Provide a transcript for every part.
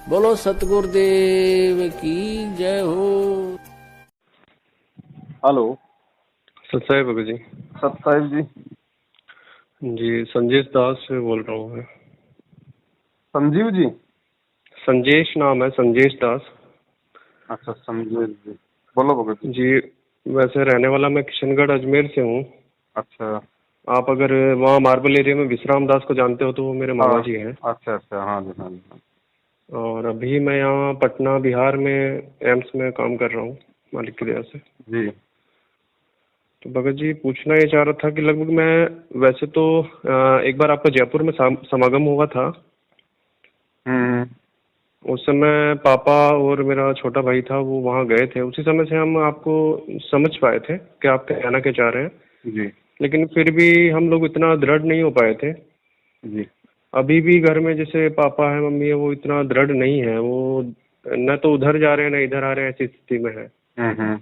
बोलो सतगुरुदेव की जय हो। हेलो। सत्साई भगत जी। सत्साहिब जी। जी संजेश दास से बोल रहा हूँ मैं। संजीव जी। संजेश नाम है, संजेश दास। अच्छा संजीव जी, बोलो भगत जी। जी वैसे रहने वाला मैं किशनगढ़ अजमेर से हूँ। अच्छा। आप अगर वहाँ मार्बल एरिया में विश्राम दास को जानते हो तो वो मेरे मामा हाँ। जी हैं। अच्छा अच्छा, हाँ जी हाँ जी हाँ। और अभी मैं यहाँ पटना बिहार में एम्स में काम कर रहा हूँ मालिक की दया से। जी। तो भगत जी पूछना ये चाह रहा था कि लगभग मैं वैसे तो एक बार आपका जयपुर में समागम हुआ था। हम्म। उस समय पापा और मेरा छोटा भाई था वो वहाँ गए थे, उसी समय से हम आपको समझ पाए थे कि आप कहना क्या चाह रहे हैं। जी लेकिन फिर भी हम लोग इतना दृढ़ नहीं हो पाए थे। जी। अभी भी घर में जैसे पापा है मम्मी है वो इतना दृढ़ नहीं है, वो न तो उधर जा रहे हैं न इधर आ रहे हैं, ऐसी स्थिति में है। हम्म।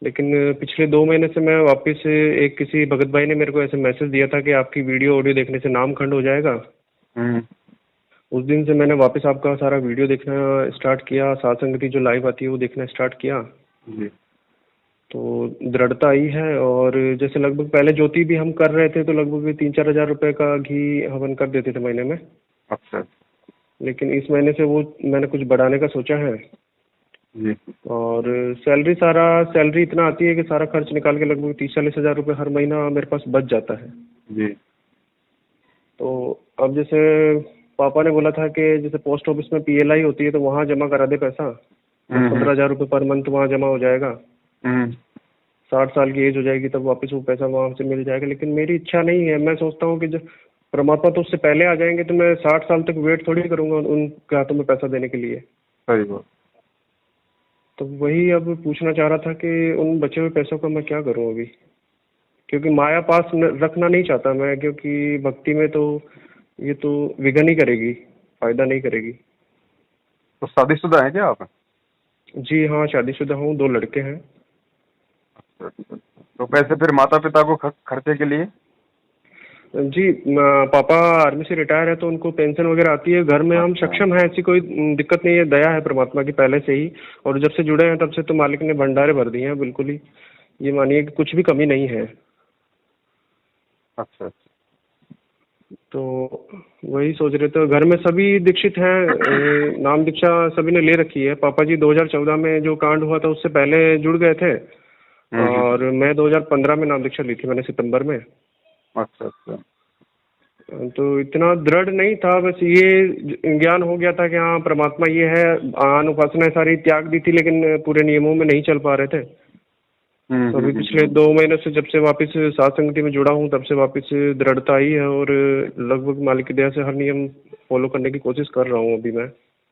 लेकिन पिछले 2 महीने से मैं वापस एक किसी भगत भाई ने मेरे को ऐसे मैसेज दिया था कि आपकी वीडियो ऑडियो देखने से नाम खंड हो जाएगा। हम्म। उस दिन से मैंने वापस आपका सारा वीडियो देखना स्टार्ट किया, सात्संग की जो लाइव आती है वो देखना स्टार्ट किया। जी। तो दृढ़ता आई है। और जैसे लगभग पहले ज्योति भी हम कर रहे थे तो लगभग 3-4 हज़ार रुपए का घी हवन कर देते थे महीने में। अच्छा। लेकिन इस महीने से वो मैंने कुछ बढ़ाने का सोचा है। जी और सैलरी इतना आती है कि सारा खर्च निकाल के लगभग 30-40 हज़ार रुपये हर महीना मेरे पास बच जाता है। जी। तो अब जैसे पापा ने बोला था कि जैसे पोस्ट ऑफिस में पीएलआई होती है तो वहाँ जमा करा दे पैसा, 10-15 हज़ार रुपये पर मंथ वहाँ जमा हो जाएगा। हम्म। 60 साल की एज हो जाएगी तब वापस वो पैसा वहाँ से मिल जाएगा। लेकिन मेरी इच्छा नहीं है, मैं सोचता हूँ कि जब परमात्मा तो उससे पहले आ जाएंगे तो मैं 60 साल तक वेट थोड़ी करूंगा उनके हाथों में पैसा देने के लिए। सही बात। तो वही अब पूछना चाह रहा था कि उन बचे हुए पैसों का मैं क्या करूँ अभी, क्योंकि माया पास रखना नहीं चाहता मैं, क्योंकि भक्ति में तो ये तो विघन ही करेगी, फायदा नहीं करेगी। तो शादीशुदा है क्या आप? जी हाँ शादीशुदा हूँ, 2 लड़के हैं। अच्छा। तो पैसे फिर माता पिता को खर्चे के लिए? जी पापा आर्मी से रिटायर है तो उनको पेंशन वगैरह आती है, घर में हम अच्छा। सक्षम हैं, ऐसी कोई दिक्कत नहीं है, दया है परमात्मा की पहले से ही। और जब से जुड़े हैं तब से तो मालिक ने भंडारे भर दिए हैं, बिल्कुल ही ये मानिए कि कुछ भी कमी नहीं है। अच्छा अच्छा। तो वही सोच रहे थे, घर में सभी दीक्षित हैं, नाम दीक्षा सभी ने ले रखी है। पापा जी 2014 में जो कांड हुआ था उससे पहले जुड़ गए थे। और मैं 2015 में नाम दीक्षा ली थी मैंने, सितंबर में। अच्छा अच्छा। तो इतना दृढ़ नहीं था, बस ये ज्ञान हो गया था कि हाँ परमात्मा ये है। आन उपासना सारी त्याग दी थी लेकिन पूरे नियमों में नहीं चल पा रहे थे। तो अभी पिछले 2 महीने से जब से वापस सात संगति में जुड़ा हूँ तब से वापस दृढ़ता आई है और लगभग मालिक की दया से हर नियम फॉलो करने की कोशिश कर रहा हूँ अभी मैं।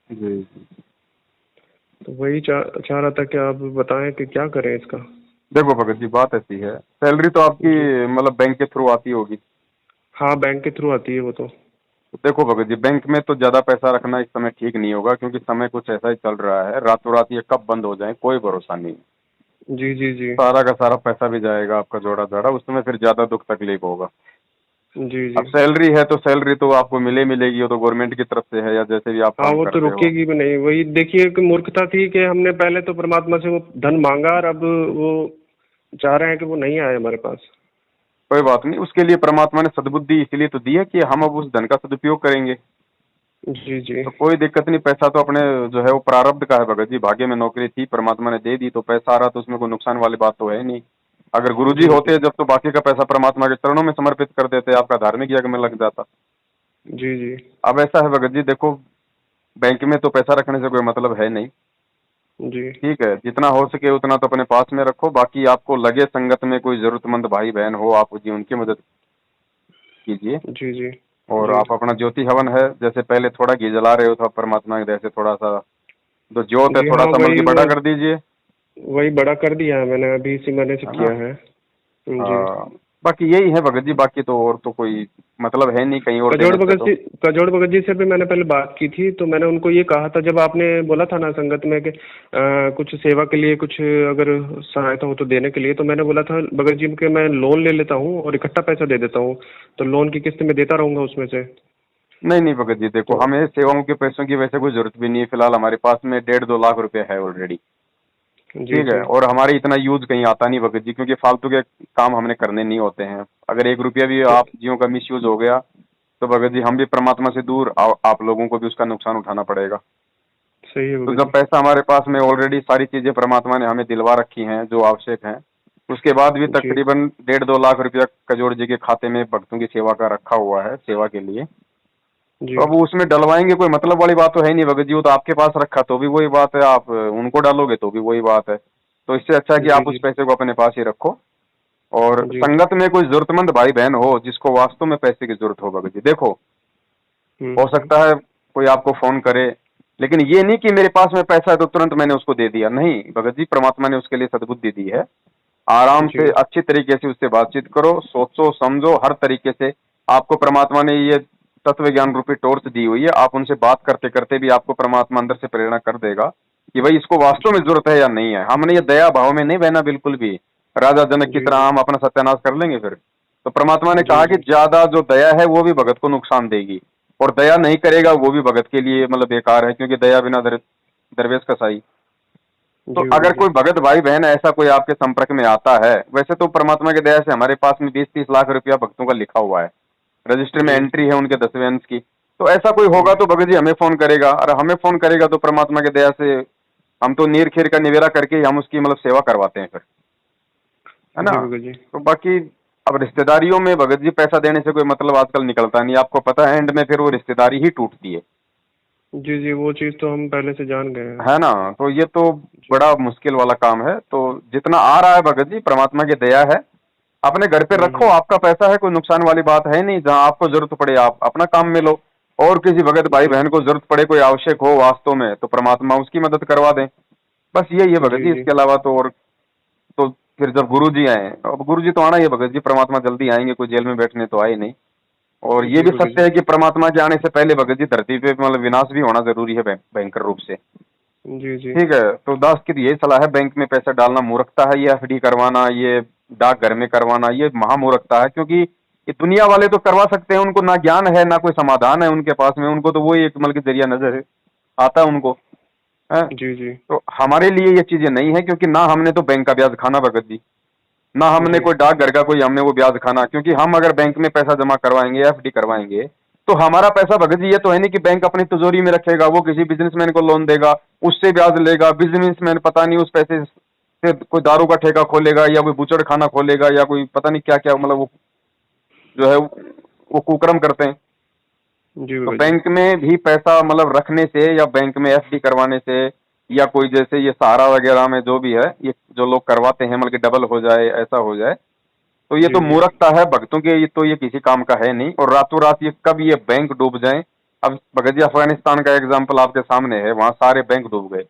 जी। तो वही चाह रहा था कि आप बताएं कि क्या करें इसका। देखो भगत जी, बात ऐसी है, सैलरी तो आपकी जी मतलब बैंक के थ्रू आती होगी। हाँ बैंक के थ्रू आती है वो तो। देखो भगत जी, बैंक में तो ज्यादा पैसा रखना इस समय ठीक नहीं होगा, क्योंकि समय कुछ ऐसा ही चल रहा है, रातों रात ये कब बंद हो जाए कोई भरोसा नहीं। जी जी जी सारा का सारा पैसा भी जाएगा आपका जोड़ा जाड़ा, उसमें फिर ज्यादा दुख तकलीफ होगा। जी अब जी। सैलरी है तो सैलरी तो आपको मिलेगी, वो तो गवर्नमेंट की तरफ से है या जैसे भी आप हाँ काम वो तो करते हो। रुकेगी भी नहीं, वही देखिए कि मूर्खता थी कि हमने पहले तो परमात्मा से वो धन मांगा और अब वो चाह रहे हैं कि वो नहीं आए हमारे पास। कोई बात नहीं, उसके लिए परमात्मा ने सद्बुद्धि इसलिए तो दी है कि हम अब उस धन का सदुपयोग करेंगे। जी जी तो कोई दिक्कत नहीं, पैसा तो अपने जो है वो प्रारब्ध का है भगत जी, भाग्य में नौकरी थी परमात्मा ने दे दी तो पैसा आ रहा, तो उसमें कोई नुकसान वाली बात तो है नहीं। अगर गुरुजी जी होते जी जब तो बाकी का पैसा परमात्मा के चरणों में समर्पित कर देते, आपका धार्मिक यज्ञ में लग जाता। जी जी अब ऐसा है भगत जी, देखो बैंक में तो पैसा रखने से कोई मतलब है नहीं। जी ठीक है, जितना हो सके उतना तो अपने पास में रखो, बाकी आपको लगे संगत में कोई जरूरतमंद भाई बहन हो आप जी उनकी मदद कीजिए। जी जी और जी आप अपना ज्योति हवन है, जैसे पहले थोड़ा घी जला रहे हो तो परमात्मा की दया से थोड़ा सा जो ज्योत है जी थोड़ा हाँ संभल के वही बड़ा वो कर दीजिए। वही बड़ा कर दिया है मैंने, अभी इसी महीने से है ना? किया है। जी बाकी यही है भगत जी, बाकी तो और तो कोई मतलब है नहीं कहीं और कजोड़ देने से भगत तो। जी, कजोड़ भगत जी से भी मैंने पहले बात की थी तो मैंने उनको ये कहा था जब आपने बोला था ना संगत में कि कुछ सेवा के लिए कुछ अगर सहायता हो तो देने के लिए, तो मैंने बोला था भगत जी के मैं लोन ले लेता हूँ और इकट्ठा पैसा दे देता हूँ, तो लोन की किस्त में देता रहूंगा उसमें से। नहीं नहीं भगत जी, देखो तो हमें सेवाओं के पैसों की वैसे कोई जरूरत भी नहीं है फिलहाल। हमारे पास में 1.5-2 लाख रुपए है ऑलरेडी। जी ठीक है, जी और हमारे इतना यूज कहीं आता नहीं भगत जी, क्योंकि फालतू के काम हमने करने नहीं होते हैं। अगर 1 रुपया भी तो आप जियो का मिस यूज हो गया तो भगत जी हम भी परमात्मा से दूर, आप लोगों को भी उसका नुकसान उठाना पड़ेगा। सही है तो भगत जब जी। पैसा हमारे पास में ऑलरेडी सारी चीजें परमात्मा ने हमें दिलवा रखी हैं जो आवश्यक हैं, उसके बाद भी जी तकरीबन 1.5-2 लाख रुपया कजोड़ जी के खाते में भक्तों की सेवा का रखा हुआ है, सेवा के लिए। जी तो अब उसमें डलवाएंगे, कोई मतलब वाली बात तो है नहीं भगत जी। वो तो आपके पास रखा तो भी वही बात है, आप उनको डालोगे तो भी वही बात है। तो इससे अच्छा है कि जी आप उस जी पैसे को अपने पास ही रखो। और जी। संगत में कोई जरूरतमंद भाई बहन हो जिसको वास्तव में पैसे की जरूरत हो भगत जी, देखो हो हम्म। सकता है कोई आपको फोन करे, लेकिन ये नहीं कि मेरे पास में पैसा है तो तुरंत मैंने उसको दे दिया। नहीं भगत जी, परमात्मा ने उसके लिए सद्बुद्धि दी है। आराम जी से अच्छी तरीके से उससे बातचीत करो, सोचो समझो हर तरीके से। आपको परमात्मा ने ये तत्व ज्ञान रूपी टॉर्च दी हुई है, आप उनसे बात करते करते भी आपको परमात्मा अंदर से प्रेरणा कर देगा कि भाई इसको वास्तव जी में जरूरत है या नहीं है। हमने ये दया भाव में नहीं बहना बिल्कुल भी, राजा जनक की जी तरह जी हम अपना सत्यानाश कर लेंगे फिर। तो परमात्मा ने जी कहा कि जी ज्यादा जो दया है वो भी भगत को नुकसान देगी, और दया नहीं करेगा वो भी भगत के लिए मतलब बेकार है, क्योंकि दया बिना दरवेश कसाई। तो जी अगर भगत जी। कोई भगत भाई बहन ऐसा कोई आपके संपर्क में आता है, वैसे तो परमात्मा की दया से हमारे पास में 20-30 लाख रुपया भक्तों का लिखा हुआ है, रजिस्टर में जी एंट्री है उनके 10वें अंश की। तो ऐसा कोई होगा जी तो भगत जी हमें फोन करेगा, और हमें फोन करेगा तो परमात्मा की दया से हम तो नीर खीर का निवेरा करके ही हम उसकी मतलब सेवा करवाते हैं फिर, है ना। जी भगत जी। तो बाकी अब रिश्तेदारियों में भगत जी पैसा देने से कोई मतलब आजकल निकलता नहीं, आपको पता है एंड में फिर वो रिश्तेदारी ही टूटती है। जी जी, वो चीज़ तो हम पहले से जान गए हैं। है ना। तो ये तो जी बड़ा मुश्किल वाला काम है। तो जितना आ रहा है भगत जी परमात्मा की दया है, अपने घर पे रखो, हम्म। आपका पैसा है, कोई नुकसान वाली बात है नहीं। जहां आपको जरूरत पड़े आप अपना काम में लो, और किसी भगत भाई जी बहन को जरूरत पड़े, कोई आवश्यक हो वास्तव में, तो परमात्मा उसकी मदद करवा दें। बस यही है भगत जी जी, जी इसके अलावा तो और तो फिर जब गुरु जी आए, अब गुरु जी तो आना ही है भगत जी, परमात्मा जल्दी आएंगे, कोई जेल में बैठने तो आए नहीं। और ये जी भी भगत सत्य जी। है कि परमात्मा के आने से पहले भगत जी धरती पे मतलब विनाश भी होना जरूरी है भयंकर रूप से। जी जी ठीक है, तो दास की तो यही सलाह है, बैंक में पैसा डालना मूर्खता है, ये एफडी करवाना, ये डाक घर में करवाना, ये महामूर्खता है। क्योंकि ये दुनिया वाले तो करवा सकते हैं, उनको ना ज्ञान है ना कोई समाधान है उनके पास में, उनको तो वही एक मतलब के जरिया नजर है आता है उनको है। जी जी तो हमारे लिए ये चीजें नहीं है, क्योंकि ना हमने तो बैंक का ब्याज खाना भगत जी, ना हमने जी कोई डाक घर का कोई हमने वो ब्याज खाना। क्योंकि हम अगर बैंक में पैसा जमा करवाएंगे, एफडी करवाएंगे, तो हमारा पैसा भगत जी ये तो है नहीं कि बैंक अपनी तिजोरी में रखेगा, वो किसी बिजनेसमैन को लोन देगा, उससे ब्याज लेगा। बिजनेसमैन पता नहीं उस पैसे से कोई दारू का ठेका खोलेगा, या कोई बुचड़ खाना खोलेगा, या कोई पता नहीं क्या क्या मतलब वो जो है वो कुकर्म करते हैं। जी तो भगत जी। बैंक में भी पैसा मतलब रखने से, या बैंक में एफडी करवाने से, या कोई जैसे ये सहारा वगैरह में जो भी है, ये जो लोग करवाते हैं मतलब कि डबल हो जाए, ऐसा हो जाए, तो ये जी तो जी मूर्खता है भक्तों के, ये तो ये किसी काम का है नहीं। और रातों रात ये कब ये बैंक डूब जाए। अब भगत जी अफगानिस्तान का एग्जाम्पल आपके सामने है, वहां सारे बैंक डूब गए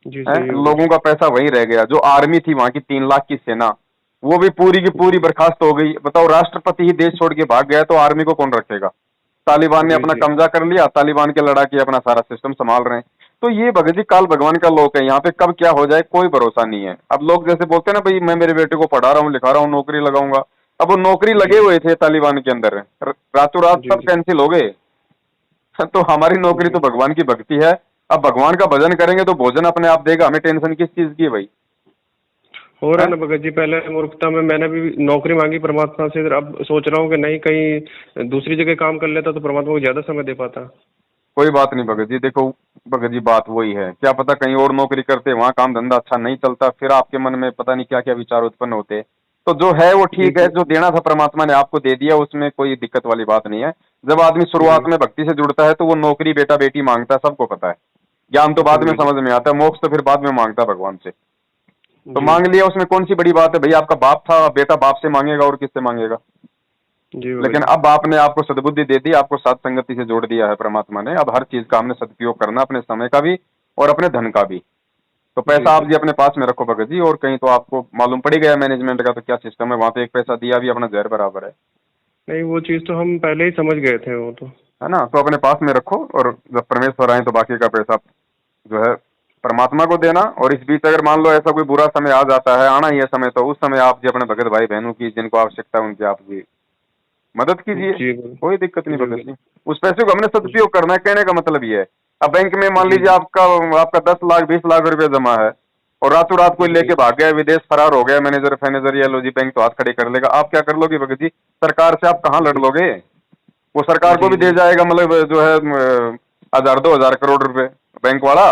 जी हैं, सही है भगत लोगों जी। का पैसा वहीं रह गया। जो आर्मी थी वहां की 3 लाख की सेना, वो भी पूरी की पूरी बर्खास्त हो गई। बताओ, राष्ट्रपति ही देश छोड़ के भाग गया तो आर्मी को कौन रखेगा। तालिबान ने जी अपना जी कब्जा कर लिया, तालिबान के लड़ाके अपना सारा सिस्टम संभाल रहे हैं। तो ये भगत जी काल भगवान का लोक है, यहाँ पे कब क्या हो जाए कोई भरोसा नहीं है। अब लोग जैसे बोलते हैं ना, भाई मैं मेरे बेटे को पढ़ा रहा हूँ, लिखा रहा हूँ, नौकरी लगाऊंगा। अब वो नौकरी लगे जी हुए थे तालिबान के अंदर, रातों रात जी सब जी कैंसिल हो गए। तो हमारी नौकरी जी। तो भगवान की भक्ति है। अब भगवान का भजन करेंगे तो भोजन अपने आप देगा, हमें टेंशन किस चीज की है भाई। हो रहा है है ना भगत जी, पहले मूर्खता में मैंने भी नौकरी मांगी परमात्मा से, अब सोच रहा हूँ कि नहीं कहीं दूसरी जगह काम कर लेता तो परमात्मा को ज्यादा समय दे पाता। कोई बात नहीं भगत जी, देखो भगत जी बात वही है, क्या पता कहीं और नौकरी करते, वहाँ काम धंधा अच्छा नहीं चलता, फिर आपके मन में पता नहीं क्या क्या विचार उत्पन्न होते। तो जो है वो जी ठीक है, जी जो देना था परमात्मा ने आपको दे दिया, उसमें कोई दिक्कत वाली बात नहीं है। जब आदमी जी शुरुआत में भक्ति से जुड़ता है तो वो नौकरी बेटा बेटी मांगता है, सबको पता है। ज्ञान तो जी बाद में भगत जी। समझ में आता है, मोक्ष तो फिर बाद में मांगता है भगवान से। तो जी मांग लिया, उसमें कौन सी बड़ी बात है भाई। आपका बाप था, बेटा बाप से मांगेगा और किससे मांगेगा। जी भगत लेकिन जी। अब आपने आपको सद्बुद्धि दे दी, आपको सात संगति से जोड़ दिया है परमात्मा ने। अब हर चीज का हमने सदुपयोग करना, अपने समय का भी और अपने धन का भी। तो जी पैसा आप जी जी अपने पास में रखो भगत जी, और कहीं तो आपको मालूम पड़ गया मैनेजमेंट का तो क्या सिस्टम है, वहां तो एक पैसा दिया भी अपना जहर बराबर नहीं, वो चीज़ तो हम पहले ही समझ गए थे वो तो। है ना। तो अपने पास में रखो, और जब परमेश्वर आए तो बाकी का पैसा जो है परमात्मा को देना। और इस बीच अगर मान लो ऐसा कोई बुरा समय आ जाता है, आना ही है समय, तो उस समय आप जी अपने भगत भाई बहनों की जिनको आवश्यकता है उनकी आप जी मदद कीजिए, जी कोई दिक्कत नहीं जी भगत जी। उस पैसे को हमने सदुपयोग करना है, कहने का मतलब ये है। अब बैंक में मान लीजिए आपका 10 लाख 20 लाख रुपए जमा है और रातों रात कोई लेके भाग गया, विदेश फरार हो गया, मैनेजर फैनेजर या लो जी बैंक तो हाथ खड़े कर लेगा, आप क्या कर लोगे भगत जी? सरकार से आप कहाँ लड़ लोगे? वो सरकार को भी दे जाएगा, मतलब जो है 1000-2000 करोड़ रुपए बैंक वाला,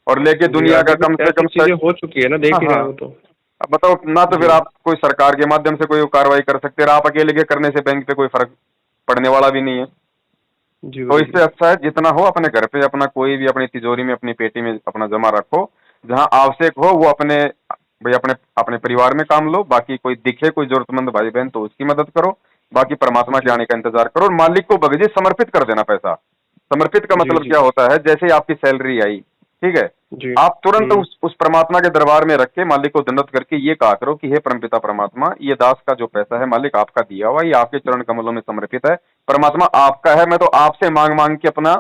और लेके दुनिया का कम से कम चीजें हो चुकी है ना, देख ही रहे हाँ। हो तो। अब बताओ ना, तो फिर आप कोई सरकार के माध्यम से कोई कार्रवाई कर सकते हैं, आप अकेले के करने से बैंक पे कोई फर्क पड़ने वाला भी नहीं है। जी तो इससे अच्छा है जितना हो अपने घर पे अपना कोई भी अपनी तिजोरी में अपनी पेटी में अपना जमा रखो, जहां आवश्यक हो वो अपने भाई अपने अपने परिवार में काम लो, बाकी कोई दिखे कोई जरूरतमंद भाई बहन तो उसकी मदद करो, बाकी परमात्मा के आने का इंतजार करो और मालिक को भगत जी समर्पित कर देना पैसा। समर्पित का मतलब क्या होता है? जैसे ही आपकी सैलरी आई, ठीक है, जी आप तुरंत उस परमात्मा के दरबार में रख के मालिक को दंडवत करके ये कहा करो कि हे परमपिता परमात्मा, ये दास का जो पैसा है मालिक आपका दिया हुआ, ये आपके चरण कमलों में समर्पित है, परमात्मा आपका है, मैं तो आपसे मांग मांग के अपना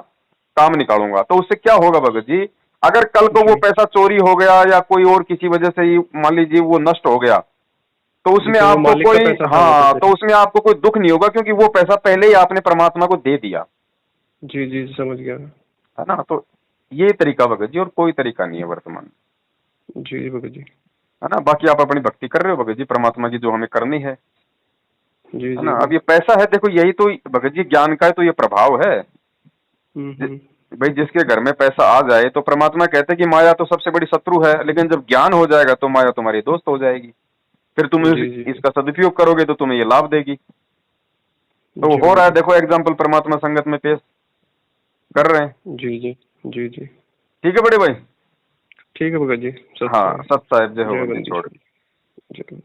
काम निकालूंगा। तो उससे क्या होगा भगत जी, अगर कल को वो पैसा चोरी हो गया या कोई और किसी वजह से ही मान लीजिए वो नष्ट हो गया, तो उसमें तो आपको मालिक का कोई पैसा था हाँ, वो तो उसमें आपको कोई दुख नहीं होगा क्योंकि वो पैसा पहले ही आपने परमात्मा को दे दिया जी जी समझ गया। है ना। तो ये तरीका भगत जी, और कोई तरीका नहीं है वर्तमान, जी भगत जी। है ना। बाकी आप अपनी भक्ति कर रहे हो भगत जी परमात्मा की जो हमें करनी है जी है जी ना। अब ये पैसा है, देखो यही तो भगत जी ज्ञान का है, तो ये प्रभाव है। हम्म। भाई जिसके घर में पैसा आ जाए तो परमात्मा कहते हैं कि माया तो सबसे बड़ी शत्रु है, लेकिन जब ज्ञान हो जाएगा तो माया तुम्हारी दोस्त हो जाएगी, फिर तुम जी जी इसका सदुपयोग करोगे तो तुम्हें ये लाभ देगी। तो जी हो रहा है, भगत देखो एग्जाम्पल परमात्मा संगत में पेश कर रहे हैं। जी जी जी जी। ठीक है बड़े भाई। ठीक है भगत जी। हाँ, सत साहिब जय हो जय बंदी बंदी छोड़। जय।